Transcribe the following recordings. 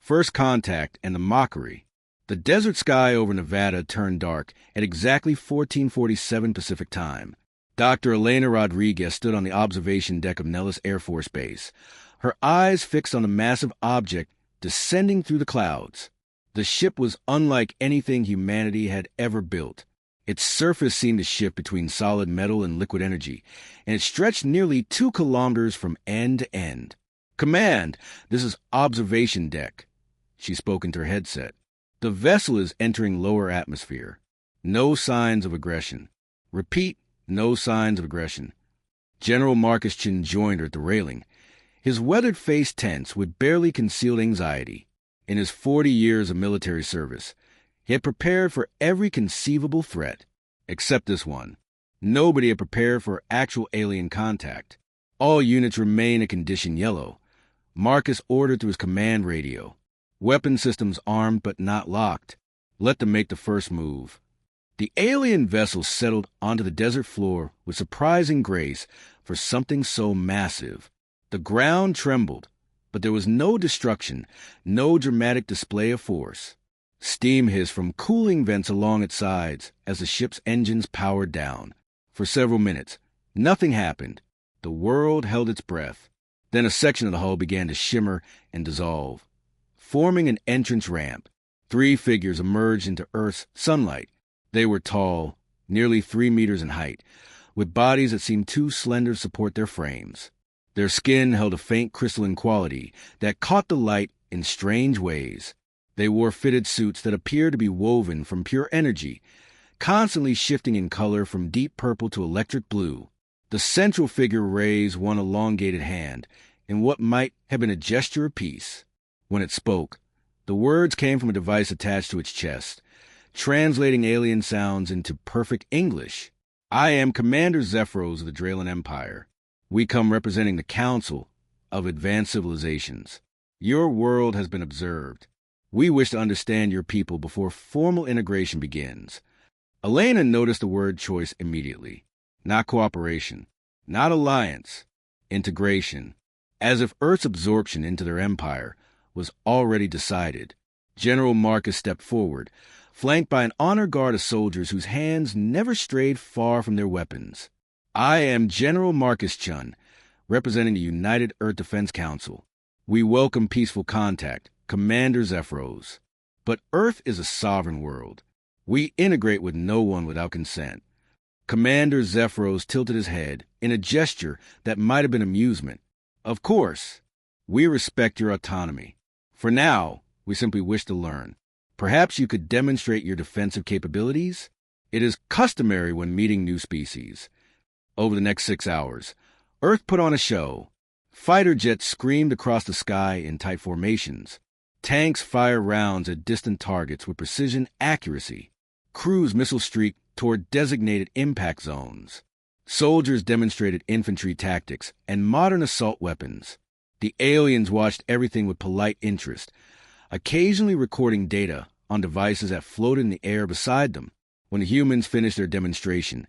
First contact and the mockery. The desert sky over Nevada turned dark at exactly 1447 Pacific Time. Dr. Elena Rodriguez stood on the observation deck of Nellis Air Force Base, her eyes fixed on the massive object descending through the clouds. The ship was unlike anything humanity had ever built. Its surface seemed to shift between solid metal and liquid energy, and it stretched nearly 2 kilometers from end to end. "Command, this is observation deck." She spoke into her headset. "The vessel is entering lower atmosphere. No signs of aggression. Repeat, no signs of aggression." General Marcus Chin joined her at the railing, his weathered face tense with barely concealed anxiety. In his 40 years of military service, he had prepared for every conceivable threat, except this one. Nobody had prepared for actual alien contact. All units remain in condition yellow. Marcus ordered through his command radio. Weapon systems armed but not locked. Let them make the first move. The alien vessel settled onto the desert floor with surprising grace for something so massive. The ground trembled, but there was no destruction, no dramatic display of force. Steam hissed from cooling vents along its sides as the ship's engines powered down. For several minutes, nothing happened. The world held its breath. Then a section of the hull began to shimmer and dissolve. Forming an entrance ramp, 3 figures emerged into Earth's sunlight. They were tall, nearly 3 meters in height, with bodies that seemed too slender to support their frames. Their skin held a faint crystalline quality that caught the light in strange ways. They wore fitted suits that appeared to be woven from pure energy, constantly shifting in color from deep purple to electric blue. The central figure raised one elongated hand in what might have been a gesture of peace. When it spoke, the words came from a device attached to its chest, translating alien sounds into perfect English. "I am Commander Zephyros of the Draylen Empire. We come representing the Council of Advanced Civilizations. Your world has been observed. We wish to understand your people before formal integration begins." Elena noticed the word choice immediately. Not cooperation, not alliance, integration, as if Earth's absorption into their empire was already decided. General Marcus stepped forward, flanked by an honor guard of soldiers whose hands never strayed far from their weapons. "I am General Marcus Chun, representing the United Earth Defense Council. We welcome peaceful contact, Commander Zephyros. But Earth is a sovereign world. We integrate with no one without consent." Commander Zephyros tilted his head in a gesture that might have been amusement. "Of course, we respect your autonomy. For now, we simply wish to learn. Perhaps you could demonstrate your defensive capabilities? It is customary when meeting new species." Over the next 6 hours, Earth put on a show. Fighter jets screamed across the sky in tight formations. Tanks fired rounds at distant targets with precision accuracy. Cruise missiles streaked toward designated impact zones. Soldiers demonstrated infantry tactics and modern assault weapons. The aliens watched everything with polite interest, occasionally recording data on devices that floated in the air beside them. When the humans finished their demonstration,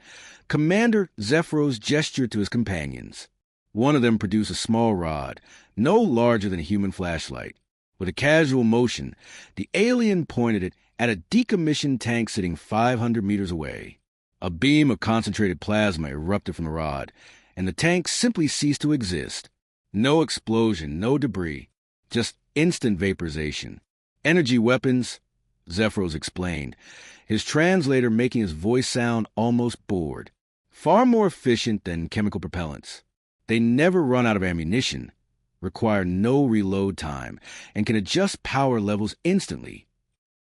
Commander Zephyros gestured to his companions. One of them produced a small rod, no larger than a human flashlight. With a casual motion, the alien pointed it at a decommissioned tank sitting 500 meters away. A beam of concentrated plasma erupted from the rod, and the tank simply ceased to exist. No explosion, no debris, just instant vaporization. "Energy weapons," Zephyros explained, his translator making his voice sound almost bored. "Far more efficient than chemical propellants. They never run out of ammunition, require no reload time, and can adjust power levels instantly."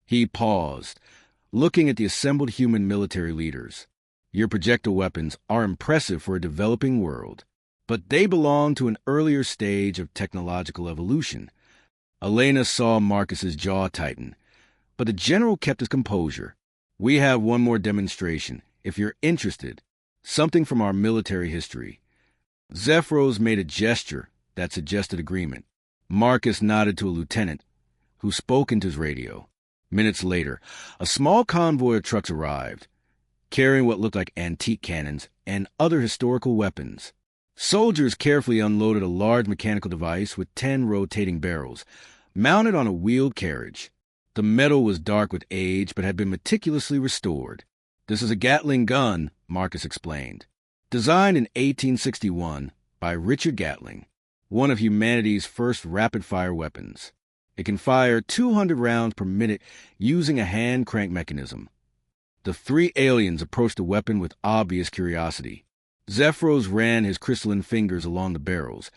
He paused, looking at the assembled human military leaders. "Your projectile weapons are impressive for a developing world, but they belong to an earlier stage of technological evolution." Elena saw Marcus's jaw tighten, but the general kept his composure. "We have one more demonstration, if you're interested. Something from our military history." Zephyros made a gesture that suggested agreement. Marcus nodded to a lieutenant, who spoke into his radio. Minutes later, a small convoy of trucks arrived, carrying what looked like antique cannons and other historical weapons. Soldiers carefully unloaded a large mechanical device with 10 rotating barrels, mounted on a wheeled carriage. The metal was dark with age but had been meticulously restored. "This is a Gatling gun," Marcus explained. "Designed in 1861 by Richard Gatling, one of humanity's first rapid-fire weapons. It can fire 200 rounds per minute using a hand crank mechanism." The three aliens approached the weapon with obvious curiosity. Zephyros ran his crystalline fingers along the barrels,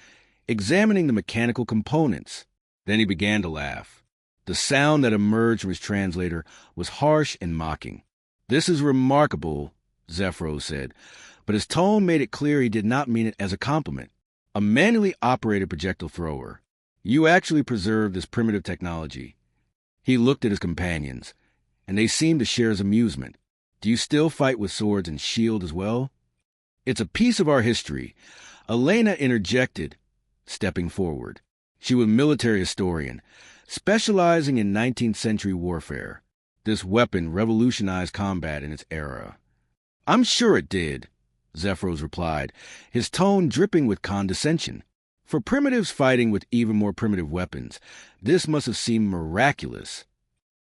examining the mechanical components. Then he began to laugh. The sound that emerged from his translator was harsh and mocking. "This is remarkable," Zephyros said, but his tone made it clear he did not mean it as a compliment. "A manually operated projectile thrower. You actually preserved this primitive technology." He looked at his companions, and they seemed to share his amusement. "Do you still fight with swords and shield as well?" "It's a piece of our history," Elena interjected, stepping forward. She was a military historian, specializing in 19th century warfare. This weapon revolutionized combat in its era. "I'm sure it did," Zephyros replied, his tone dripping with condescension. For primitives fighting with even more primitive weapons, this must have seemed miraculous.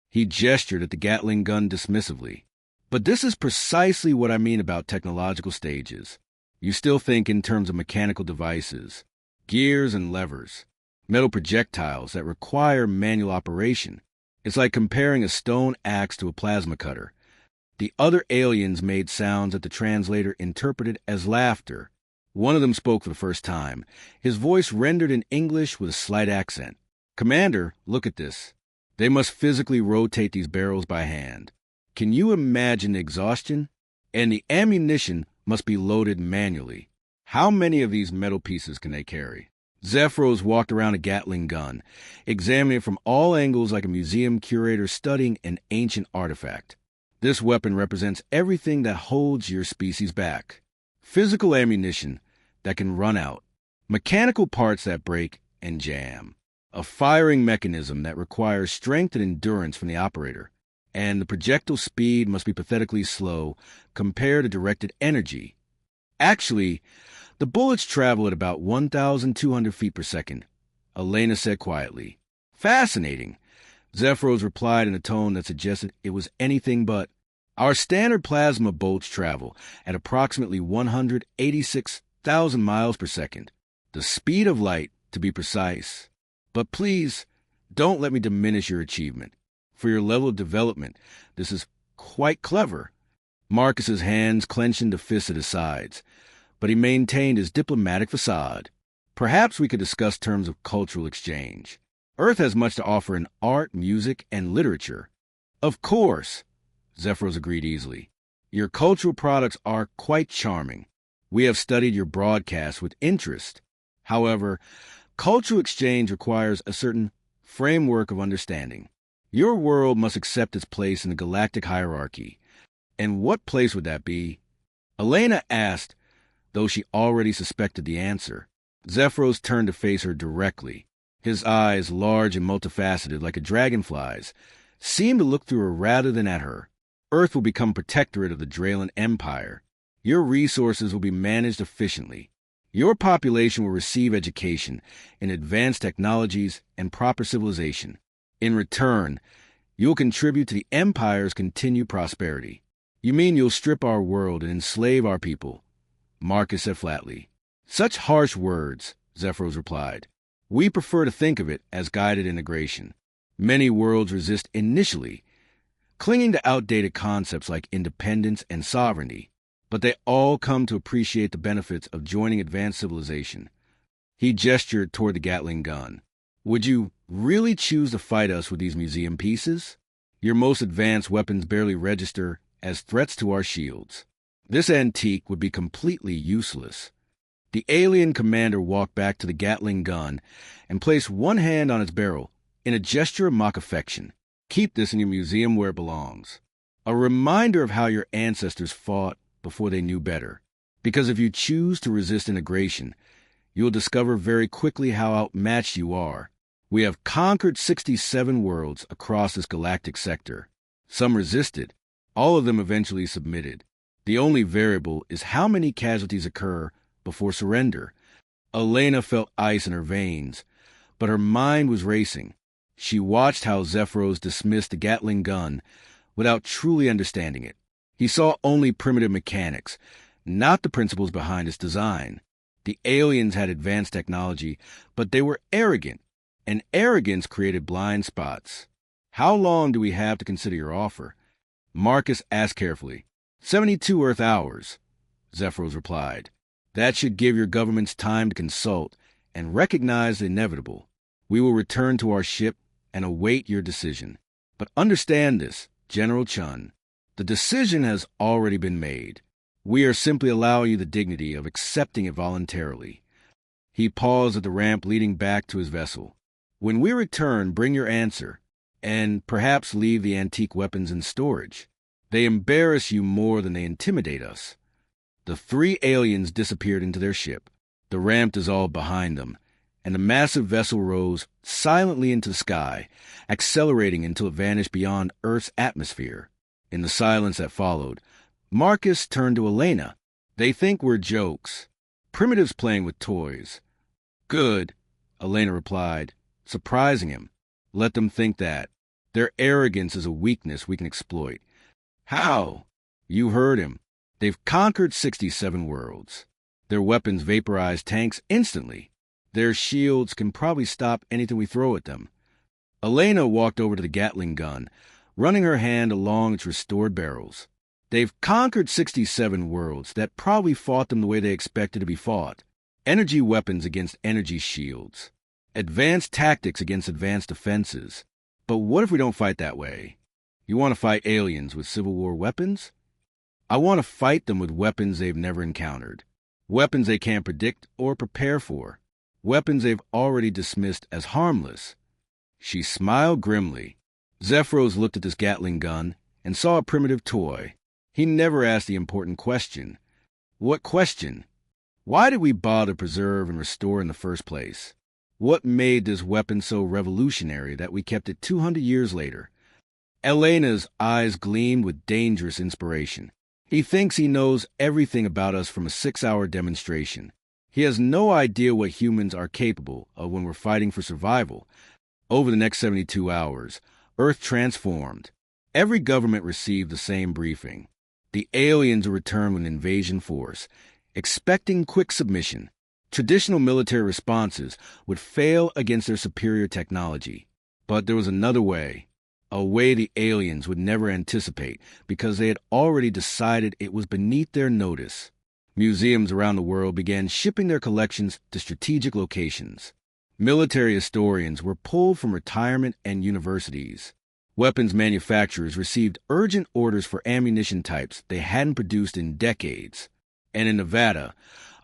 He gestured at the Gatling gun dismissively. "But this is precisely what I mean about technological stages. You still think in terms of mechanical devices, gears and levers, metal projectiles that require manual operation. It's like comparing a stone axe to a plasma cutter." The other aliens made sounds that the translator interpreted as laughter. One of them spoke for the first time, his voice rendered in English with a slight accent. "Commander, look at this. They must physically rotate these barrels by hand. Can you imagine the exhaustion? And the ammunition must be loaded manually. How many of these metal pieces can they carry?" Zephyros walked around a Gatling gun, examining it from all angles like a museum curator studying an ancient artifact. "This weapon represents everything that holds your species back. Physical ammunition that can run out, mechanical parts that break and jam, a firing mechanism that requires strength and endurance from the operator, and the projectile speed must be pathetically slow compared to directed energy. Actually, the bullets travel at about 1,200 feet per second," Elena said quietly. "Fascinating," Zephyros replied in a tone that suggested it was anything but. "Our standard plasma bolts travel at approximately 186,000 miles per second, the speed of light, to be precise. But please, don't let me diminish your achievement. For your level of development, this is quite clever." Marcus's hands clenched into fists at his sides, but he maintained his diplomatic facade. "Perhaps we could discuss terms of cultural exchange. Earth has much to offer in art, music, and literature." "Of course," Zephyros agreed easily. "Your cultural products are quite charming. We have studied your broadcasts with interest. However, cultural exchange requires a certain framework of understanding. Your world must accept its place in the galactic hierarchy. And what place would that be?" Elena asked, though she already suspected the answer. Zephyros turned to face her directly. His eyes, large and multifaceted like a dragonfly's, seemed to look through her rather than at her. "Earth will become protectorate of the Draylan Empire. Your resources will be managed efficiently. Your population will receive education in advanced technologies and proper civilization. In return, you'll contribute to the Empire's continued prosperity." "You mean you'll strip our world and enslave our people?" Marcus said flatly. "Such harsh words," Zephyros replied. "We prefer to think of it as guided integration. Many worlds resist initially, clinging to outdated concepts like independence and sovereignty, but they all come to appreciate the benefits of joining advanced civilization." He gestured toward the Gatling gun. "Would you really choose to fight us with these museum pieces? Your most advanced weapons barely register as threats to our shields. This antique would be completely useless." The alien commander walked back to the Gatling gun and placed one hand on its barrel in a gesture of mock affection. "Keep this in your museum where it belongs. A reminder of how your ancestors fought before they knew better. Because if you choose to resist integration, you'll discover very quickly how outmatched you are. We have conquered 67 worlds across this galactic sector. Some resisted. All of them eventually submitted. The only variable is how many casualties occur before surrender." Elena felt ice in her veins, but her mind was racing. She watched how Zephyros dismissed the Gatling gun without truly understanding it. He saw only primitive mechanics, not the principles behind its design. The aliens had advanced technology, but they were arrogant, and arrogance created blind spots. "How long do we have to consider your offer?" Marcus asked carefully. 72 Earth hours, Zephyros replied. "That should give your governments time to consult and recognize the inevitable. We will return to our ship and await your decision. But understand this, General Chun. The decision has already been made. We are simply allowing you the dignity of accepting it voluntarily." He paused at the ramp leading back to his vessel. "When we return, bring your answer, and perhaps leave the antique weapons in storage. They embarrass you more than they intimidate us." The 3 aliens disappeared into their ship. The ramp dissolved behind them, and the massive vessel rose silently into the sky, accelerating until it vanished beyond Earth's atmosphere. In the silence that followed, Marcus turned to Elena. "They think we're jokes. Primitives playing with toys." "Good," Elena replied, surprising him. "Let them think that. Their arrogance is a weakness we can exploit." "How?" "You heard him. They've conquered 67 worlds. Their weapons vaporize tanks instantly. Their shields can probably stop anything we throw at them." Elena walked over to the Gatling gun, running her hand along its restored barrels. "They've conquered 67 worlds that probably fought them the way they expected to be fought. Energy weapons against energy shields. Advanced tactics against advanced defenses. But what if we don't fight that way? You want to fight aliens with Civil War weapons? I want to fight them with weapons they've never encountered. Weapons they can't predict or prepare for. Weapons they've already dismissed as harmless." She smiled grimly. Zephyros looked at this Gatling gun and saw a primitive toy. He never asked the important question. What question? Why did we bother preserve and restore in the first place? What made this weapon so revolutionary that we kept it 200 years later? Elena's eyes gleamed with dangerous inspiration. He thinks he knows everything about us from a 6-hour demonstration. He has no idea what humans are capable of when we're fighting for survival. Over the next 72 hours, Earth transformed. Every government received the same briefing. The aliens would return with an invasion force, expecting quick submission. Traditional military responses would fail against their superior technology. But there was another way. A way the aliens would never anticipate because they had already decided it was beneath their notice. Museums around the world began shipping their collections to strategic locations. Military historians were pulled from retirement and universities. Weapons manufacturers received urgent orders for ammunition types they hadn't produced in decades. And in Nevada,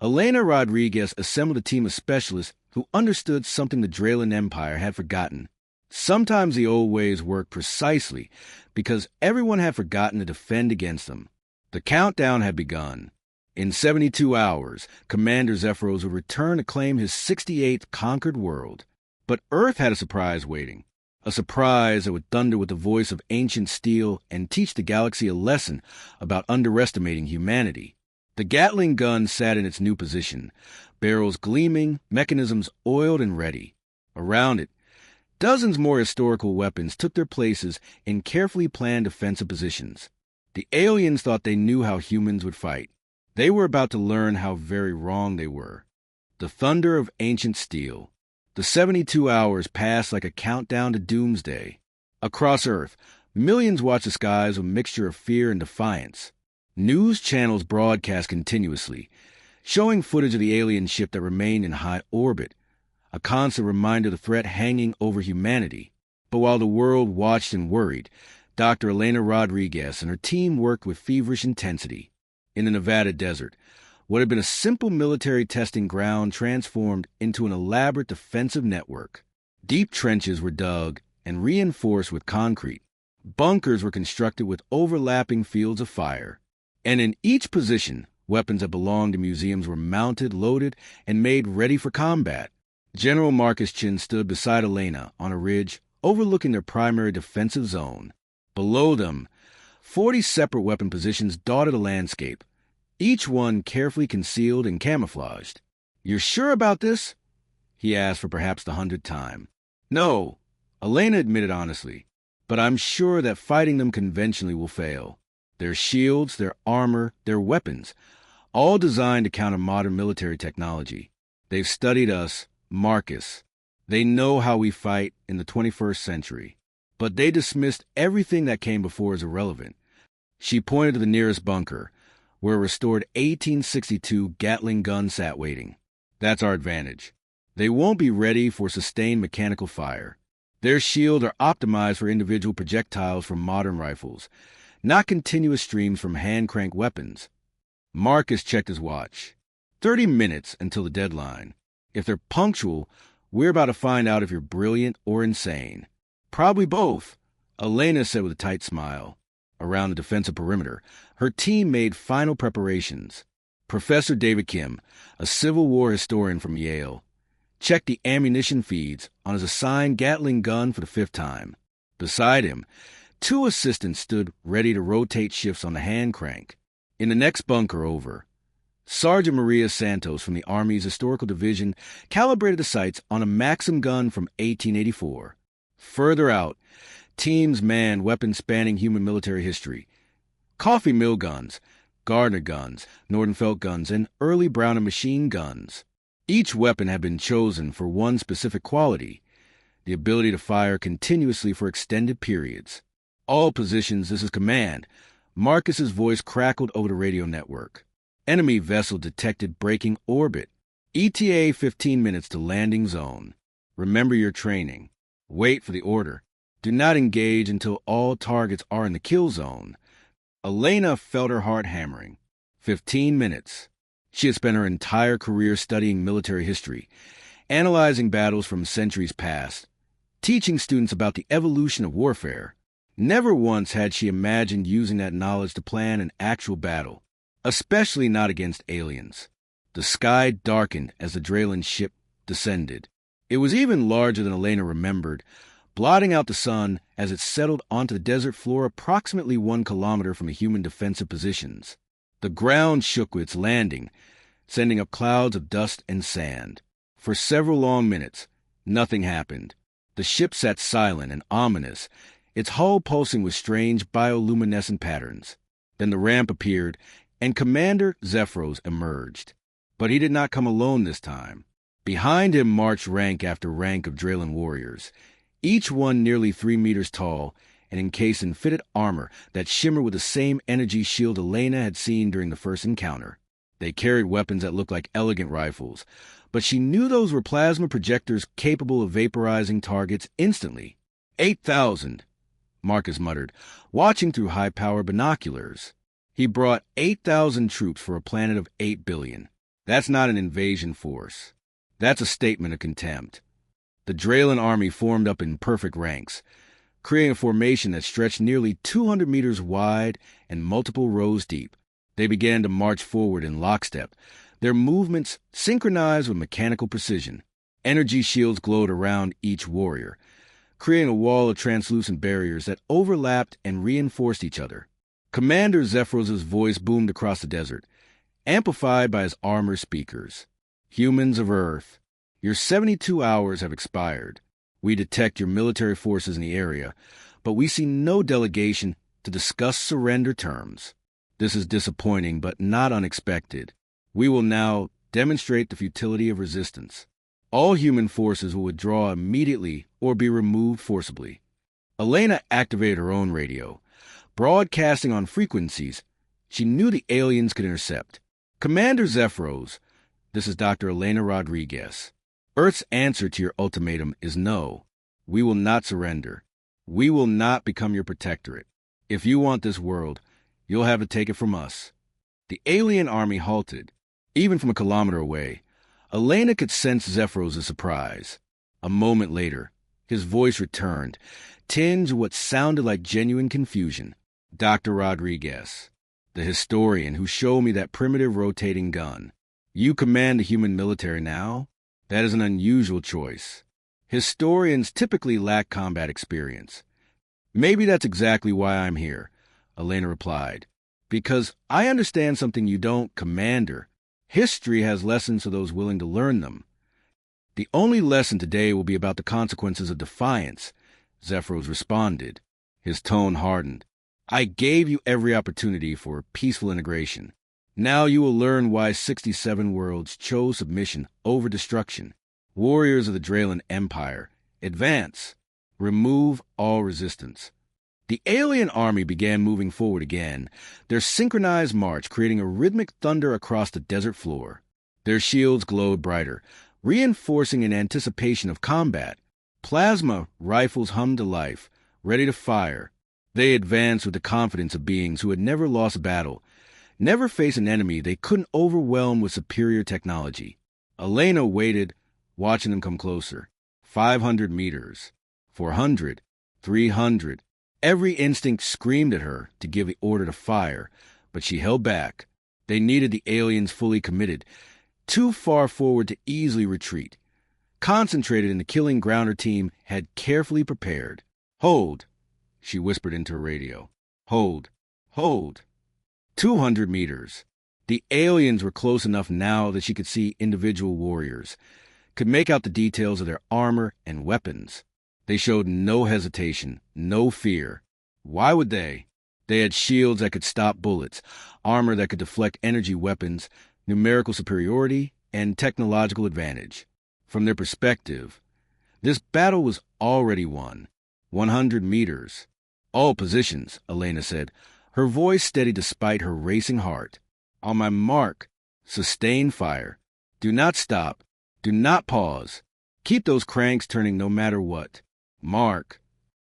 Elena Rodriguez assembled a team of specialists who understood something the Draylen Empire had forgotten. Sometimes the old ways worked precisely because everyone had forgotten to defend against them. The countdown had begun. In 72 hours, Commander Zephyros would return to claim his 68th conquered world. But Earth had a surprise waiting. A surprise that would thunder with the voice of ancient steel and teach the galaxy a lesson about underestimating humanity. The Gatling gun sat in its new position, barrels gleaming, mechanisms oiled and ready. Around it, dozens more historical weapons took their places in carefully planned defensive positions. The aliens thought they knew how humans would fight. They were about to learn how very wrong they were. The thunder of ancient steel. The 72 hours passed like a countdown to doomsday. Across Earth, millions watched the skies with a mixture of fear and defiance. News channels broadcast continuously, showing footage of the alien ship that remained in high orbit, a constant reminder of the threat hanging over humanity. But while the world watched and worried, Dr. Elena Rodriguez and her team worked with feverish intensity. In the Nevada desert, what had been a simple military testing ground transformed into an elaborate defensive network. Deep trenches were dug and reinforced with concrete. Bunkers were constructed with overlapping fields of fire. And in each position, weapons that belonged to museums were mounted, loaded, and made ready for combat. General Marcus Chin stood beside Elena on a ridge overlooking their primary defensive zone. Below them, 40 separate weapon positions dotted the landscape, each one carefully concealed and camouflaged. "You're sure about this?" he asked for perhaps the 100th time. "No," Elena admitted honestly, but I'm sure that fighting them conventionally will fail. Their shields, their armor, their weapons, all designed to counter modern military technology. They've studied us, Marcus. They know how we fight in the 21st century. But they dismissed everything that came before as irrelevant. She pointed to the nearest bunker, where a restored 1862 Gatling gun sat waiting. That's our advantage. They won't be ready for sustained mechanical fire. Their shields are optimized for individual projectiles from modern rifles, not continuous streams from hand-crank weapons. Marcus checked his watch. 30 minutes until the deadline. If they're punctual, we're about to find out if you're brilliant or insane. Probably both, Elena said with a tight smile. Around the defensive perimeter, her team made final preparations. Professor David Kim, a Civil War historian from Yale, checked the ammunition feeds on his assigned Gatling gun for the 5th time. Beside him, 2 assistants stood ready to rotate shifts on the hand crank. In the next bunker over, Sergeant Maria Santos from the Army's Historical Division calibrated the sights on a Maxim gun from 1884. Further out, teams manned weapons spanning human military history. Coffee mill guns, Gardner guns, Nordenfeldt guns, and early Browning machine guns. Each weapon had been chosen for one specific quality, the ability to fire continuously for extended periods. All positions, this is command. Marcus's voice crackled over the radio network. Enemy vessel detected breaking orbit. ETA 15 minutes to landing zone. Remember your training. Wait for the order. Do not engage until all targets are in the kill zone. Elena felt her heart hammering. 15 minutes. She had spent her entire career studying military history, analyzing battles from centuries past, teaching students about the evolution of warfare. Never once had she imagined using that knowledge to plan an actual battle, especially not against aliens. The sky darkened as the Draylen ship descended. It was even larger than Elena remembered, blotting out the sun as it settled onto the desert floor approximately 1 kilometer from the human defensive positions. The ground shook with its landing, sending up clouds of dust and sand. For several long minutes, nothing happened. The ship sat silent and ominous, its hull pulsing with strange bioluminescent patterns. Then the ramp appeared, and Commander Zephyros emerged. But he did not come alone this time. Behind him marched rank after rank of Draylen warriors, each one nearly 3 meters tall and encased in fitted armor that shimmered with the same energy shield Elena had seen during the first encounter. They carried weapons that looked like elegant rifles, but she knew those were plasma projectors capable of vaporizing targets instantly. 8,000, Marcus muttered, watching through high-power binoculars. He brought 8,000 troops for a planet of 8 billion. That's not an invasion force. That's a statement of contempt. The Draylen army formed up in perfect ranks, creating a formation that stretched nearly 200 meters wide and multiple rows deep. They began to march forward in lockstep, their movements synchronized with mechanical precision. Energy shields glowed around each warrior, creating a wall of translucent barriers that overlapped and reinforced each other. Commander Zephyros' voice boomed across the desert, amplified by his armor speakers. Humans of Earth, your 72 hours have expired. We detect your military forces in the area, but we see no delegation to discuss surrender terms. This is disappointing, but not unexpected. We will now demonstrate the futility of resistance. All human forces will withdraw immediately or be removed forcibly. Elena activated her own radio, broadcasting on frequencies she knew the aliens could intercept. Commander Zephyros, this is Dr. Elena Rodriguez. Earth's answer to your ultimatum is no. We will not surrender. We will not become your protectorate. If you want this world, you'll have to take it from us. The alien army halted. Even from a kilometer away, Elena could sense Zephyros' surprise. A moment later, his voice returned, tinged with what sounded like genuine confusion. Dr. Rodriguez, the historian who showed me that primitive rotating gun. You command the human military now? That is an unusual choice. Historians typically lack combat experience. Maybe that's exactly why I'm here, Elena replied. Because I understand something you don't, Commander. History has lessons for those willing to learn them. The only lesson today will be about the consequences of defiance, Zephyros responded. His tone hardened. I gave you every opportunity for peaceful integration. Now you will learn why 67 worlds chose submission over destruction. Warriors of the Draylan Empire, advance. Remove all resistance. The alien army began moving forward again, their synchronized march creating a rhythmic thunder across the desert floor. Their shields glowed brighter, reinforcing in anticipation of combat. Plasma rifles hummed to life, ready to fire. They advanced with the confidence of beings who had never lost a battle, never faced an enemy they couldn't overwhelm with superior technology. Elena waited, watching them come closer. 500 meters. 400. 300. Every instinct screamed at her to give the order to fire, but she held back. They needed the aliens fully committed, too far forward to easily retreat. Concentrated in the killing ground her team had carefully prepared. Hold, she whispered into her radio. Hold. Hold. 200 meters. The aliens were close enough now that she could see individual warriors, could make out the details of their armor and weapons. They showed no hesitation, no fear. Why would they? They had shields that could stop bullets, armor that could deflect energy weapons, numerical superiority, and technological advantage. From their perspective, this battle was already won. 100 meters. All positions, Elena said, her voice steady despite her racing heart. On my mark, sustain fire. Do not stop. Do not pause. Keep those cranks turning no matter what. Mark.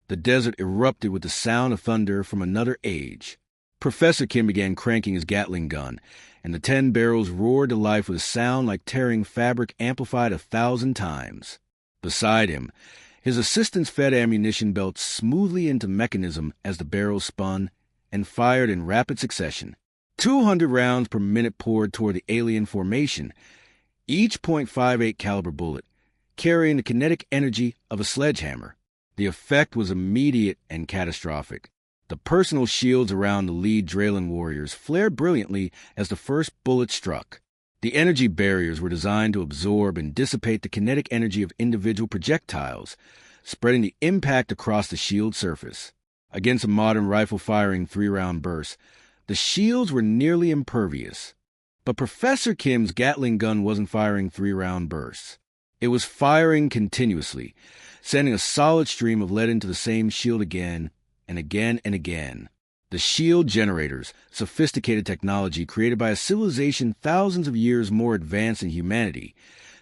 The desert erupted with the sound of thunder from another age. Professor Kim began cranking his Gatling gun, and the 10 barrels roared to life with a sound like tearing fabric amplified 1,000 times. Beside him, his assistants fed ammunition belts smoothly into mechanism as the barrels spun and fired in rapid succession. 200 rounds per minute poured toward the alien formation, each .58 caliber bullet, carrying the kinetic energy of a sledgehammer. The effect was immediate and catastrophic. The personal shields around the lead Draylan warriors flared brilliantly as the first bullet struck. The energy barriers were designed to absorb and dissipate the kinetic energy of individual projectiles, spreading the impact across the shield surface. Against a modern rifle firing 3-round bursts, the shields were nearly impervious. But Professor Kim's Gatling gun wasn't firing 3-round bursts. It was firing continuously, sending a solid stream of lead into the same shield again and again and again. The shield generators, sophisticated technology created by a civilization thousands of years more advanced than humanity,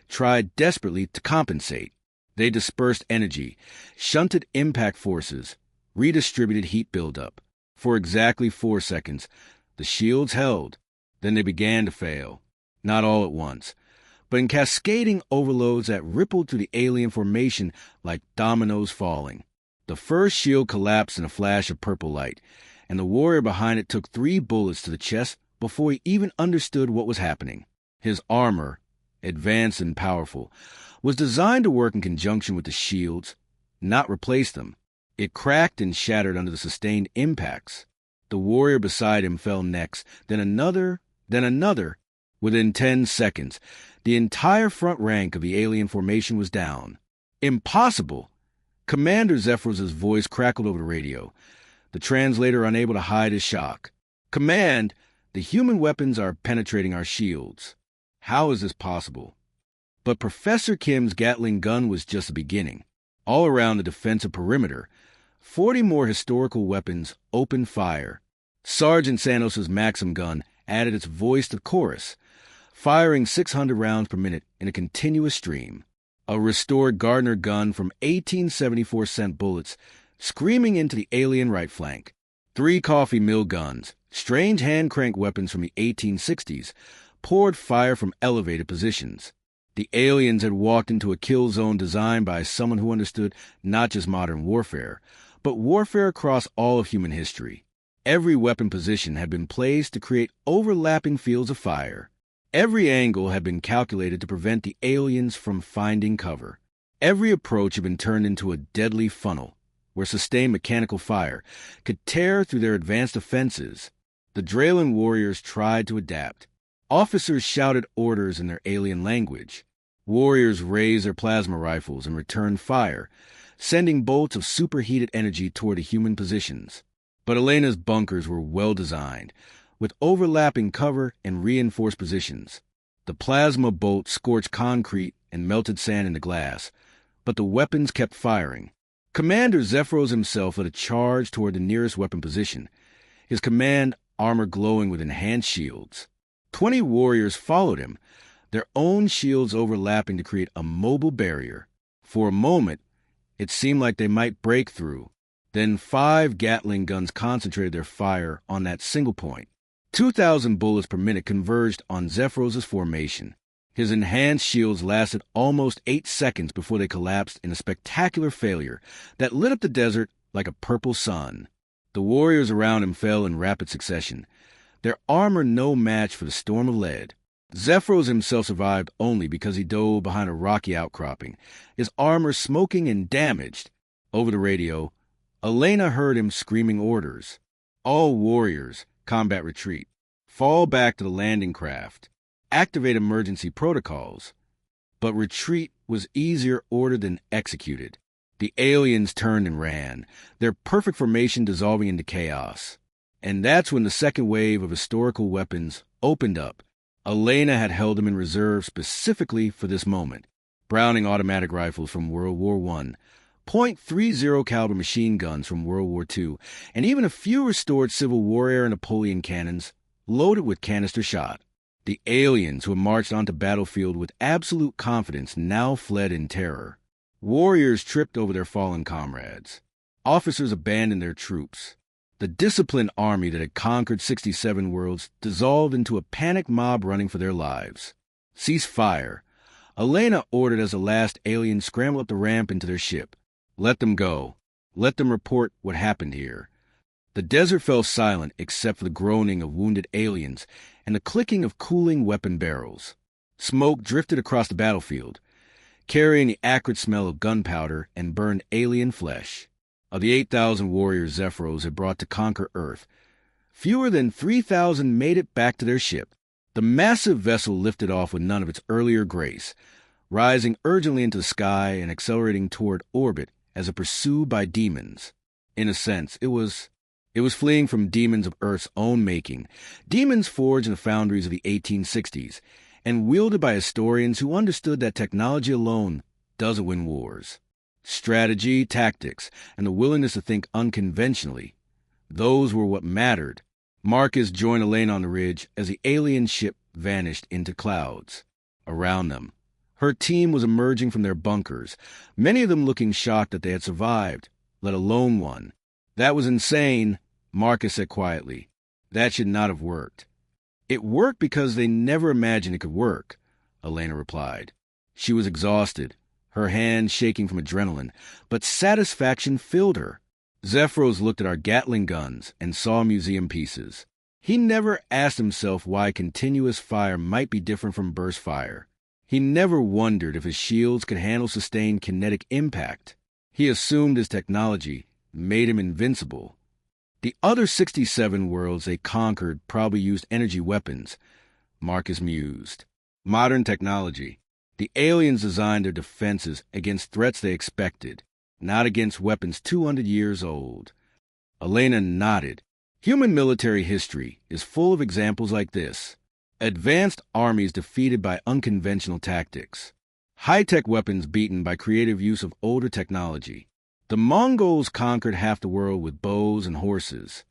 tried desperately to compensate. They dispersed energy, shunted impact forces, redistributed heat buildup. For exactly 4 seconds, the shields held. Then they began to fail. Not all at once, but in cascading overloads that rippled through the alien formation like dominoes falling. The first shield collapsed in a flash of purple light, and the warrior behind it took 3 bullets to the chest before he even understood what was happening. His armor, advanced and powerful, was designed to work in conjunction with the shields, not replace them. It cracked and shattered under the sustained impacts. The warrior beside him fell next, then another. Within 10 seconds, the entire front rank of the alien formation was down. Impossible! Commander Zephyros' voice crackled over the radio, the translator unable to hide his shock. Command, the human weapons are penetrating our shields. How is this possible? But Professor Kim's Gatling gun was just the beginning. All around the defensive perimeter, 40 more historical weapons opened fire. Sergeant Santos' Maxim gun added its voice to the chorus, firing 600 rounds per minute in a continuous stream. A restored Gardner gun from 1874 cent bullets screaming into the alien right flank. 3 coffee mill guns, strange hand-crank weapons from the 1860s, poured fire from elevated positions. The aliens had walked into a kill zone designed by someone who understood not just modern warfare, but warfare across all of human history. Every weapon position had been placed to create overlapping fields of fire. Every angle had been calculated to prevent the aliens from finding cover. Every approach had been turned into a deadly funnel, where sustained mechanical fire could tear through their advanced defenses. The Draylan warriors tried to adapt. Officers shouted orders in their alien language. Warriors raised their plasma rifles and returned fire, sending bolts of superheated energy toward the human positions. But Elena's bunkers were well-designed, with overlapping cover and reinforced positions. The plasma bolts scorched concrete and melted sand into glass, but the weapons kept firing. Commander Zephyros himself led a charge toward the nearest weapon position, his command armor glowing with enhanced shields. 20 warriors followed him, their own shields overlapping to create a mobile barrier. For a moment, it seemed like they might break through. Then 5 Gatling guns concentrated their fire on that single point. 2,000 bullets per minute converged on Zephyros' formation. His enhanced shields lasted almost 8 seconds before they collapsed in a spectacular failure that lit up the desert like a purple sun. The warriors around him fell in rapid succession, their armor no match for the storm of lead. Zephyros himself survived only because he dove behind a rocky outcropping, his armor smoking and damaged. Over the radio, Elena heard him screaming orders. All warriors, combat retreat. Fall back to the landing craft. Activate emergency protocols. But retreat was easier ordered than executed. The aliens turned and ran, their perfect formation dissolving into chaos. And that's when the second wave of historical weapons opened up. Elena had held them in reserve specifically for this moment. Browning automatic rifles from World War I, .30 caliber machine guns from World War II, and even a few restored Civil War-era Napoleon cannons loaded with canister shot. The aliens who had marched onto battlefield with absolute confidence now fled in terror. Warriors tripped over their fallen comrades. Officers abandoned their troops. The disciplined army that had conquered 67 worlds dissolved into a panicked mob running for their lives. Cease fire. Elena ordered as the last aliens scrambled up the ramp into their ship. Let them go. Let them report what happened here. The desert fell silent except for the groaning of wounded aliens and the clicking of cooling weapon barrels. Smoke drifted across the battlefield, carrying the acrid smell of gunpowder and burned alien flesh. Of the 8,000 warriors Zephyros had brought to conquer Earth, fewer than 3,000 made it back to their ship. The massive vessel lifted off with none of its earlier grace, rising urgently into the sky and accelerating toward orbit as if pursued by demons. In a sense, it was fleeing from demons of Earth's own making, demons forged in the foundries of the 1860s, and wielded by historians who understood that technology alone doesn't win wars. Strategy, tactics, and the willingness to think unconventionally, those were what mattered. Marcus joined Elena on the ridge as the alien ship vanished into clouds. Around them, her team was emerging from their bunkers, many of them looking shocked that they had survived, let alone one. That was insane, Marcus said quietly. That should not have worked. It worked because they never imagined it could work, Elena replied. She was exhausted, her hands shaking from adrenaline, but satisfaction filled her. Zephyros looked at our Gatling guns and saw museum pieces. He never asked himself why continuous fire might be different from burst fire. He never wondered if his shields could handle sustained kinetic impact. He assumed his technology made him invincible. The other 67 worlds they conquered probably used energy weapons, Marcus mused. Modern technology. The aliens designed their defenses against threats they expected, not against weapons 200 years old. Elena nodded. Human military history is full of examples like this. Advanced armies defeated by unconventional tactics. High-tech weapons beaten by creative use of older technology. The Mongols conquered half the world with bows and horses.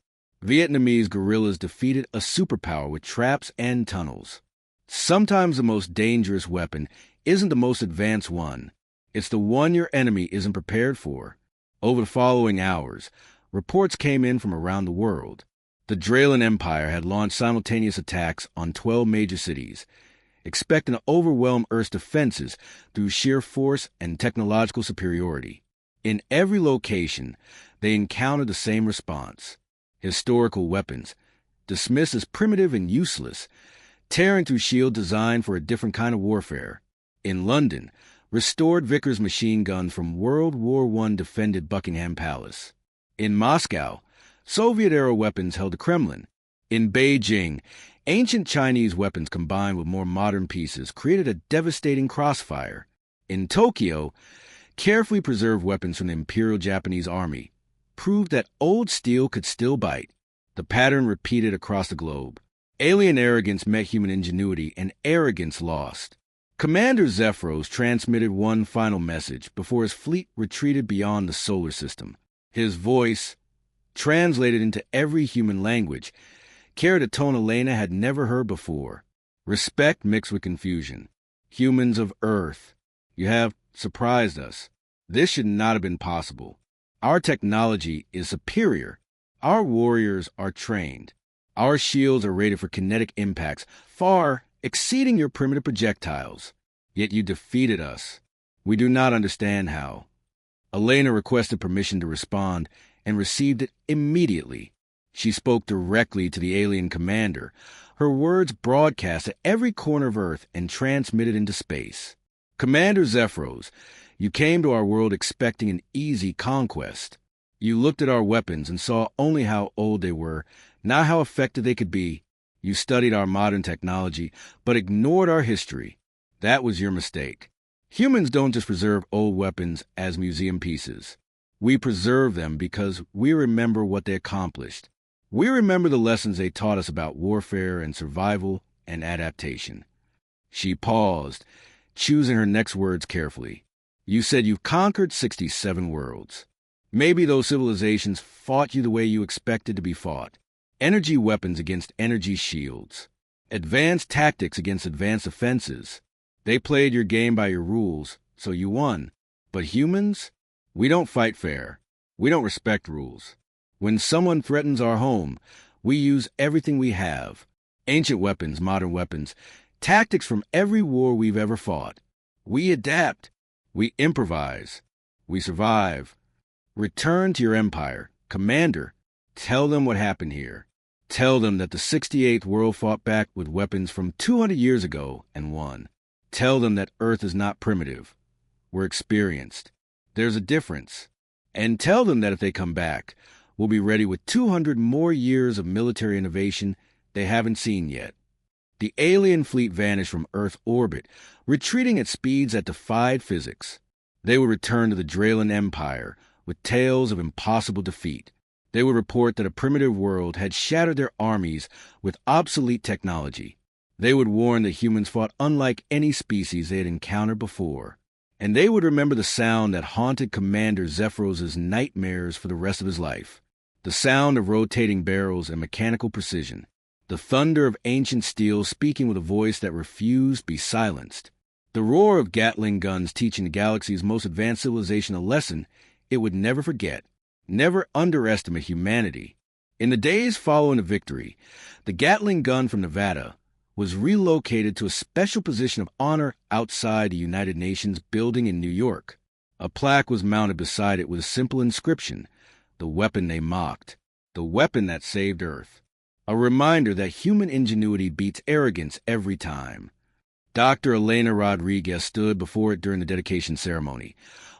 Vietnamese guerrillas defeated a superpower with traps and tunnels. Sometimes the most dangerous weapon isn't the most advanced one. It's the one your enemy isn't prepared for. Over the following hours, reports came in from around the world. The Draylen Empire had launched simultaneous attacks on 12 major cities, expecting to overwhelm Earth's defenses through sheer force and technological superiority. In every location, they encountered the same response. Historical weapons, dismissed as primitive and useless, tearing through shields designed for a different kind of warfare. In London, restored Vickers machine guns from World War I defended Buckingham Palace. In Moscow, Soviet-era weapons held the Kremlin. In Beijing, ancient Chinese weapons combined with more modern pieces created a devastating crossfire. In Tokyo, carefully preserved weapons from the Imperial Japanese Army proved that old steel could still bite. The pattern repeated across the globe. Alien arrogance met human ingenuity, and arrogance lost. Commander Zephyros transmitted one final message before his fleet retreated beyond the solar system. His voice, translated into every human language, carried a tone Elena had never heard before. Respect mixed with confusion. Humans of Earth, you have surprised us. This should not have been possible. Our technology is superior. Our warriors are trained. Our shields are rated for kinetic impacts, far exceeding your primitive projectiles. Yet you defeated us. We do not understand how. Elena requested permission to respond and received it immediately. She spoke directly to the alien commander. Her words broadcast at every corner of Earth and transmitted into space. Commander Zephyros, you came to our world expecting an easy conquest. You looked at our weapons and saw only how old they were, not how effective they could be. You studied our modern technology, but ignored our history. That was your mistake. Humans don't just preserve old weapons as museum pieces. We preserve them because we remember what they accomplished. We remember the lessons they taught us about warfare and survival and adaptation. She paused, choosing her next words carefully. You said you've conquered 67 worlds. Maybe those civilizations fought you the way you expected to be fought. Energy weapons against energy shields. Advanced tactics against advanced offenses. They played your game by your rules, so you won. But humans? We don't fight fair. We don't respect rules. When someone threatens our home, we use everything we have. Ancient weapons, modern weapons, tactics from every war we've ever fought. We adapt. We improvise. We survive. Return to your empire. Commander, tell them what happened here. Tell them that the 68th world fought back with weapons from 200 years ago and won. Tell them that Earth is not primitive. We're experienced. There's a difference. And tell them that if they come back, we'll be ready with 200 more years of military innovation they haven't seen yet. The alien fleet vanished from Earth orbit, retreating at speeds that defied physics. They would return to the Draylan Empire with tales of impossible defeat. They would report that a primitive world had shattered their armies with obsolete technology. They would warn that humans fought unlike any species they had encountered before. And they would remember the sound that haunted Commander Zephyros' nightmares for the rest of his life. The sound of rotating barrels and mechanical precision. The thunder of ancient steel speaking with a voice that refused to be silenced. The roar of Gatling guns teaching the galaxy's most advanced civilization a lesson it would never forget. Never underestimate humanity. In the days following the victory, the Gatling gun from Nevada was relocated to a special position of honor outside the United Nations building in New York. A plaque was mounted beside it with a simple inscription, the weapon they mocked, the weapon that saved Earth. A reminder that human ingenuity beats arrogance every time. Dr. Elena Rodriguez stood before it during the dedication ceremony,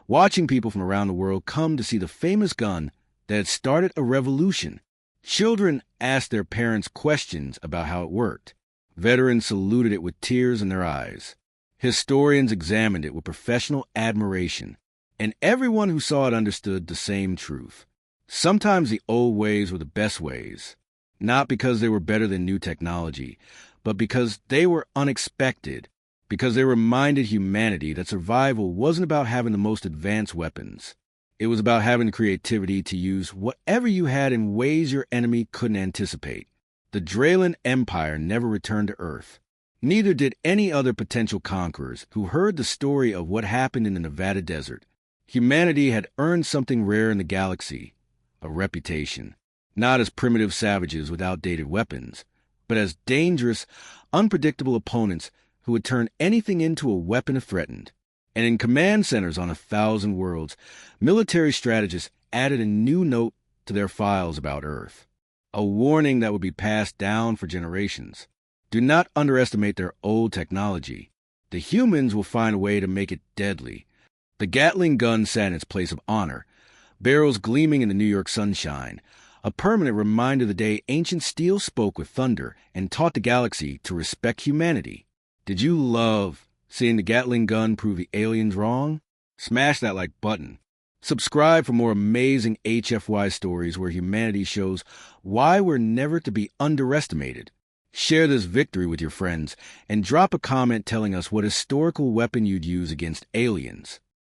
watching people from around the world come to see the famous gun that had started a revolution. Children asked their parents questions about how it worked. Veterans saluted it with tears in their eyes. Historians examined it with professional admiration, and everyone who saw it understood the same truth. Sometimes the old ways were the best ways, not because they were better than new technology, but because they were unexpected, because they reminded humanity that survival wasn't about having the most advanced weapons. It was about having the creativity to use whatever you had in ways your enemy couldn't anticipate. The Draylan Empire never returned to Earth. Neither did any other potential conquerors who heard the story of what happened in the Nevada desert. Humanity had earned something rare in the galaxy, a reputation, not as primitive savages with outdated weapons, but as dangerous, unpredictable opponents who would turn anything into a weapon if threatened. And in command centers on 1,000 worlds, military strategists added a new note to their files about Earth, a warning that would be passed down for generations. Do not underestimate their old technology. The humans will find a way to make it deadly. The Gatling gun sat in its place of honor, barrels gleaming in the New York sunshine, a permanent reminder of the day ancient steel spoke with thunder and taught the galaxy to respect humanity. Did you love seeing the Gatling gun prove the aliens wrong? Smash that like button. Subscribe for more amazing HFY stories where humanity shows why we're never to be underestimated. Share this victory with your friends and drop a comment telling us what historical weapon you'd use against aliens.